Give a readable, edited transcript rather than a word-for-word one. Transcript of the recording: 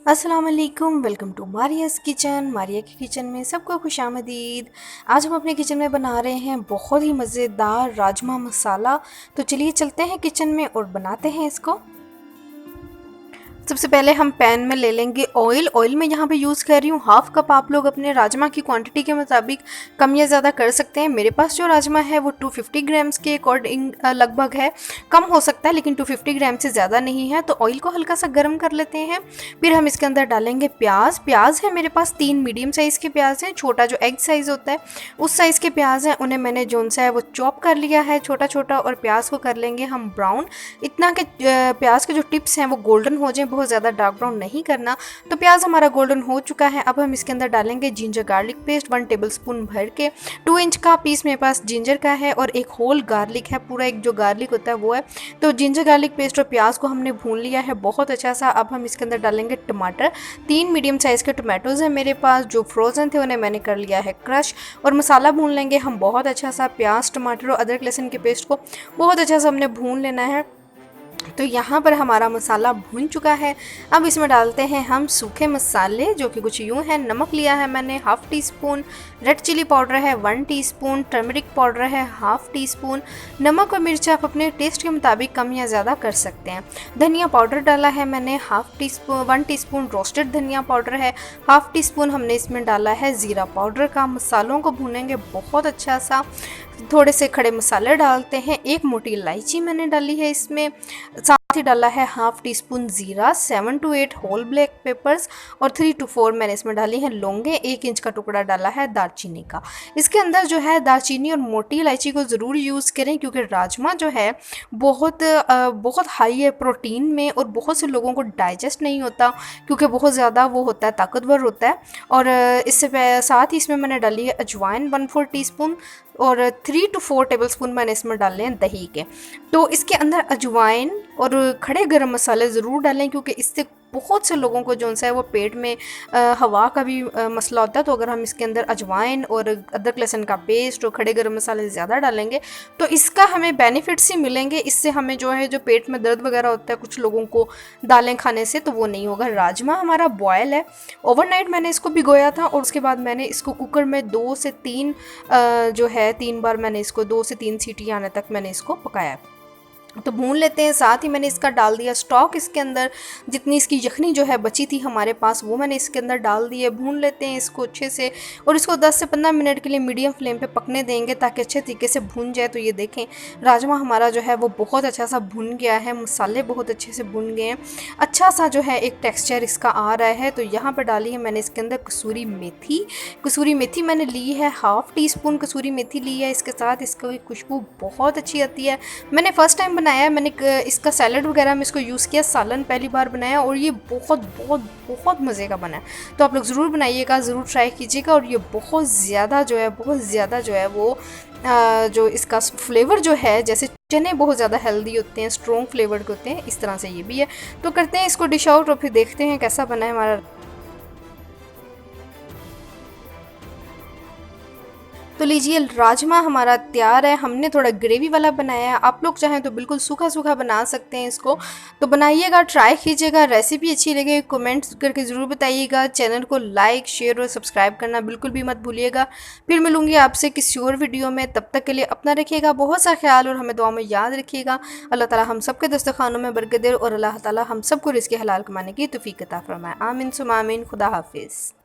अस्सलाम वालेकुम, welcome to मारियाज़ kitchen. Maria की किचन में सबको खुशामदीद। आज हम अपने किचन में बना रहे हैं बहुत ही मज़ेदार राजमा मसाला। तो चलिए चलते हैं किचन में और बनाते हैं इसको। सबसे पहले हम पैन में ले लेंगे ऑयल में यहाँ पे यूज़ कर रही हूँ हाफ़ कप। आप लोग अपने राजमा की क्वांटिटी के मुताबिक कम या ज़्यादा कर सकते हैं। मेरे पास जो राजमा है वो 250 ग्राम्स के अकॉर्डिंग लगभग है। कम हो सकता है लेकिन 250 ग्राम से ज़्यादा नहीं है। तो ऑयल को हल्का सा गर्म कर लेते हैं। फिर हम इसके अंदर डालेंगे प्याज है मेरे पास 3 मीडियम साइज़ के प्याज हैं। छोटा जो एग साइज़ होता है उस साइज़ के प्याज हैं, उन्हें मैंने जोन सा है वो चॉप कर लिया है छोटा छोटा। और प्याज को कर लेंगे हम ब्राउन, इतना कि प्याज के जो टिप्स हैं वो गोल्डन हो जाए, बहुत ज़्यादा डार्क ब्राउन नहीं करना। तो प्याज हमारा गोल्डन हो चुका है। अब हम इसके अंदर डालेंगे जिंजर गार्लिक पेस्ट 1 टेबलस्पून भर के। 2 इंच का पीस मेरे पास जिंजर का है और एक होल गार्लिक है, पूरा एक जो गार्लिक होता है वो है। तो जिंजर गार्लिक पेस्ट और प्याज को हमने भून लिया है बहुत अच्छा सा। अब हम इसके अंदर डालेंगे टमाटर। 3 मीडियम साइज़ के टमाटोज़ हैं मेरे पास, जो फ्रोज़न थे उन्हें मैंने कर लिया है क्रश। और मसाला भून लेंगे हम बहुत अच्छा सा। प्याज, टमाटर और अदरक लहसुन के पेस्ट को बहुत अच्छा सा हमने भून लेना है। तो यहाँ पर हमारा मसाला भून चुका है। अब इसमें डालते हैं हम सूखे मसाले, जो कि कुछ यूँ हैं। नमक लिया है मैंने half teaspoon, red chilli powder है 1 टीस्पून, टर्मरिक पाउडर है हाफ़ टी स्पून। नमक और मिर्च आप अपने टेस्ट के मुताबिक कम या ज़्यादा कर सकते हैं। धनिया पाउडर डाला है मैंने 1 टीस्पून। रोस्टेड धनिया पाउडर है हाफ़ टी स्पून। हमने इसमें डाला है ज़ीरा पाउडर का। मसालों को भूनेंगे बहुत अच्छा सा। थोड़े से खड़े मसाले डालते हैं। एक मोटी इलायची मैंने डाली है इसमें। साथ ही डाला है हाफ़ टी स्पून ज़ीरा, 7 to 8 होल ब्लैक पेपर्स और 3 to 4 मैंने इसमें डाली हैं लौंगे। 1 इंच का टुकड़ा डाला है दालचीनी का। इसके अंदर जो है दालचीनी और मोटी इलायची को ज़रूर यूज़ करें, क्योंकि राजमा जो है बहुत हाई है प्रोटीन में और बहुत से लोगों को डाइजेस्ट नहीं होता, क्योंकि बहुत ज़्यादा वो होता है, ताकतवर होता है। और इससे साथ ही इसमें मैंने डाली है अजवाइन 1/4 टीस्पून और 3 to 4 टेबलस्पून मैंने इसमें डाले हैं दही के। तो इसके अंदर अजवाइन और खड़े गरम मसाले ज़रूर डालें, क्योंकि इससे बहुत से लोगों को जो सा है वो पेट में हवा का भी मसला होता है। तो अगर हम इसके अंदर अजवाइन और अदरक लहसुन का पेस्ट और खड़े गरम मसाले ज़्यादा डालेंगे तो इसका हमें बेनिफिट्स ही मिलेंगे। इससे हमें जो है जो पेट में दर्द वगैरह होता है कुछ लोगों को दालें खाने से, तो वो नहीं होगा। राजमा हमारा बॉयल है। ओवरनाइट मैंने इसको भिगोया था और उसके बाद मैंने इसको कुकर में 2 से 3 जो है 3 बार मैंने इसको 2 से 3 सीटी आने तक मैंने इसको पकाया। तो भून लेते हैं। साथ ही मैंने इसका डाल दिया स्टॉक। इसके अंदर जितनी इसकी यखनी जो है बची थी हमारे पास वो मैंने इसके अंदर डाल दी है। भून लेते हैं इसको अच्छे से और इसको 10 से 15 मिनट के लिए मीडियम फ्लेम पे पकने देंगे, ताकि अच्छे तरीके से भून जाए। तो ये देखें राजमा हमारा जो है वो बहुत अच्छा सा भुन गया है, मसाले बहुत अच्छे से भुन गए हैं, अच्छा सा जो है एक टेक्स्चर इसका आ रहा है। तो यहाँ पर डाली है मैंने इसके अंदर कसूरी मेथी। कसूरी मेथी मैंने ली है हाफ़ टी स्पून कसूरी मेथी ली है। इसके साथ इसकी खुशबू बहुत अच्छी आती है। मैंने फ़र्स्ट टाइम बनाया, मैंने इसका सैलड वगैरह में इसको यूज़ किया, सालन पहली बार बनाया और ये बहुत बहुत बहुत मज़े का बना है। तो आप लोग ज़रूर बनाइएगा, ज़रूर ट्राई कीजिएगा। और ये बहुत ज़्यादा जो है वो जो इसका फ्लेवर जो है, जैसे चने बहुत ज़्यादा हेल्दी होते हैं, स्ट्रॉन्ग फ्लेवर्ड होते हैं, इस तरह से ये भी है। तो करते हैं इसको डिश आउट और फिर देखते हैं कैसा बना है हमारा। तो लीजिए राजमा हमारा तैयार है। हमने थोड़ा ग्रेवी वाला बनाया है, आप लोग चाहें तो बिल्कुल सूखा सूखा बना सकते हैं इसको। तो बनाइएगा, ट्राई कीजिएगा। रेसिपी अच्छी लगे कमेंट्स करके ज़रूर बताइएगा। चैनल को लाइक, शेयर और सब्सक्राइब करना बिल्कुल भी मत भूलिएगा। फिर मिलूंगी आपसे किसी और वीडियो में, तब तक के लिए अपना रखिएगा बहुत सा ख्याल और हमें दुआ में याद रखिएगा। अल्लाह ताला हम सबके दस्तरखानों में बरकत दे और अल्लाह ताला हम सबको रिज़्क़ हलाल कमाने की तौफीक अता फरमाए। आमीन सुम्मा आमीन। खुदा हाफिज़।